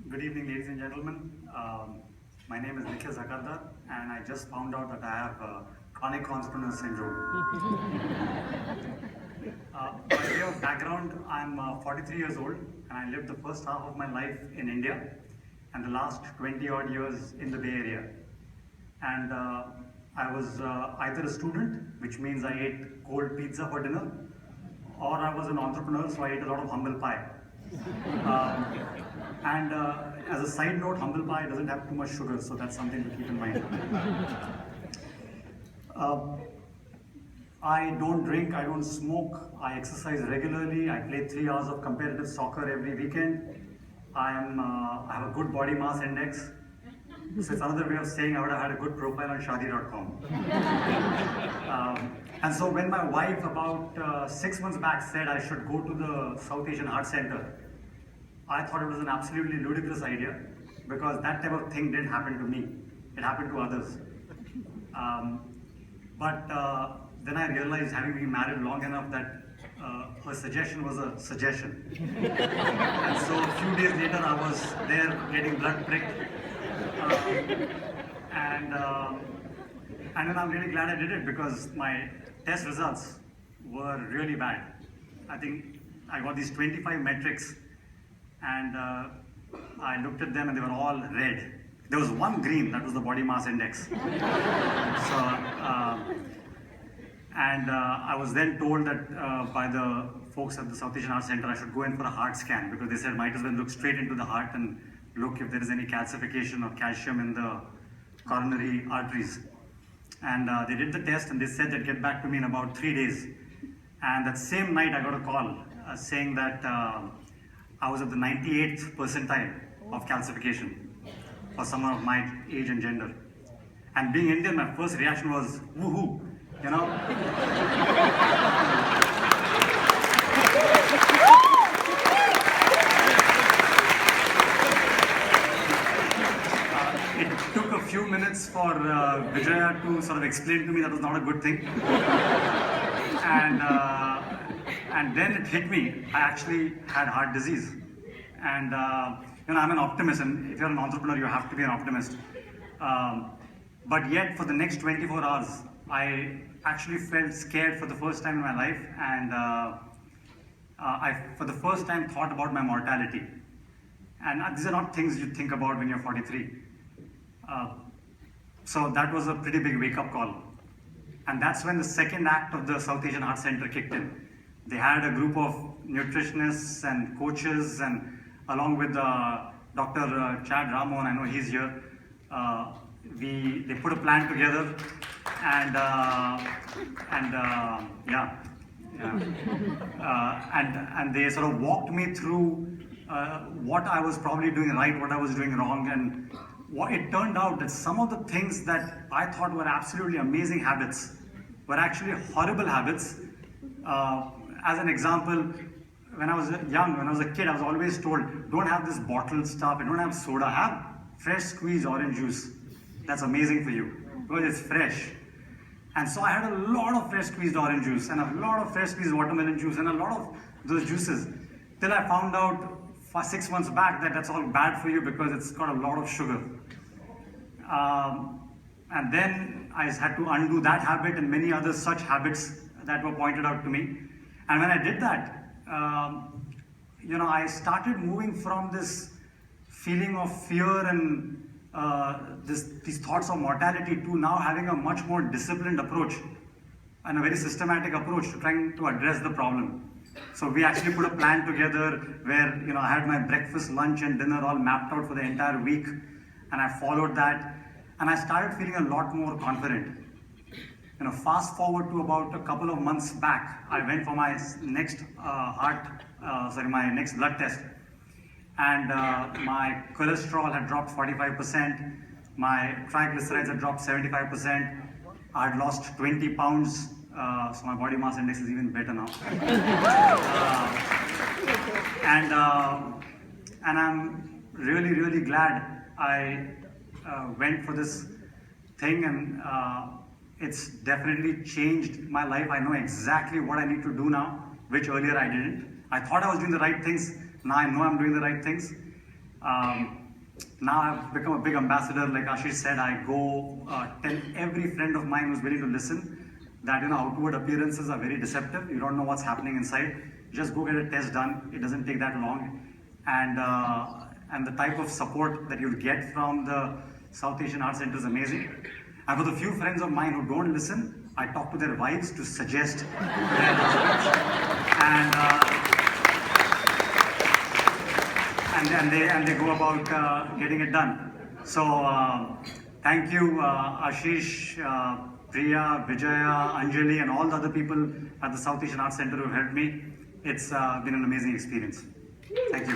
Good evening, ladies and gentlemen. My name is Nickhil Jakatdar, and I just found out that I have chronic entrepreneur syndrome. By way of background, I'm 43 years old, and I lived the first half of my life in India, and the last 20 odd years in the Bay Area. And I was either a student, which means I ate cold pizza for dinner, or I was an entrepreneur, so I ate a lot of humble pie. And as a side note, humble pie doesn't have too much sugar, so that's something to keep in mind. I don't drink, I don't smoke, I exercise regularly, I play 3 hours of competitive soccer every weekend. I have a good body mass index. So it's another way of saying I would have had a good profile on Shadi.com. And so when my wife about 6 months back said I should go to the South Asian Art Center, I thought it was an absolutely ludicrous idea because that type of thing didn't happen to me. It happened to others. But then I realized, having been married long enough, that her suggestion was a suggestion. And so a few days later, I was there getting blood pricked. And then I'm really glad I did it because my test results were really bad. I think I got these 25 metrics, and I looked at them and they were all red. There was one green, that was the body mass index. I was then told that by the folks at the South Asian Art Center I should go in for a heart scan because they said might as well look straight into the heart and look if there is any calcification of calcium in the coronary arteries. And they did the test and they said they'd get back to me in about 3 days. And that same night I got a call saying that I was at the 98th percentile of calcification for someone of my age and gender. And being Indian, my first reaction was, woohoo, you know? It took a few minutes for Vijaya to sort of explain to me that was not a good thing. And then it hit me. I actually had heart disease. And I'm an optimist, and if you're an entrepreneur, you have to be an optimist. But yet, for the next 24 hours, I actually felt scared for the first time in my life, and I, for the first time, thought about my mortality. And these are not things you think about when you're 43. So that was a pretty big wake-up call. And that's when the second act of the South Asian Art Center kicked in. They had a group of nutritionists and coaches, and along with Dr. Chad Ramon, I know he's here, they put a plan together, and they sort of walked me through what I was probably doing right, what I was doing wrong, and it turned out that some of the things that I thought were absolutely amazing habits were actually horrible habits. As an example, when I was young, when I was a kid, I was always told, don't have this bottled stuff, and don't have soda, have fresh squeezed orange juice. That's amazing for you, because it's fresh. And so I had a lot of fresh squeezed orange juice, and a lot of fresh squeezed watermelon juice, and a lot of those juices, till I found out 6 months back that that's all bad for you because it's got a lot of sugar. And then I had to undo that habit and many other such habits that were pointed out to me. And when I did that, I started moving from this feeling of fear and these thoughts of mortality to now having a much more disciplined approach and a very systematic approach to trying to address the problem. So we actually put a plan together where I had my breakfast, lunch and dinner all mapped out for the entire week, and I followed that, and I started feeling a lot more confident. Fast forward to about a couple of months back, I went for my next my next blood test, and my cholesterol had dropped 45%, my triglycerides had dropped 75%, I had lost 20 pounds, so my body mass index is even better now. And I'm really, really glad I went for this thing, and it's definitely changed my life. I know exactly what I need to do now, which earlier I didn't. I thought I was doing the right things, now I know I'm doing the right things. Now I've become a big ambassador. Like Ashish said, I go tell every friend of mine who's willing to listen that outward appearances are very deceptive. You don't know what's happening inside. Just go get a test done. It doesn't take that long, and the type of support that you'll get from the South Asian Art Center is amazing. And for the few friends of mine who don't listen, I talk to their wives to suggest their husbands, and they go about getting it done. So thank you, Ashish, Priya, Vijaya, Anjali, and all the other people at the South Asian Art Center who helped me. It's been an amazing experience. Thank you.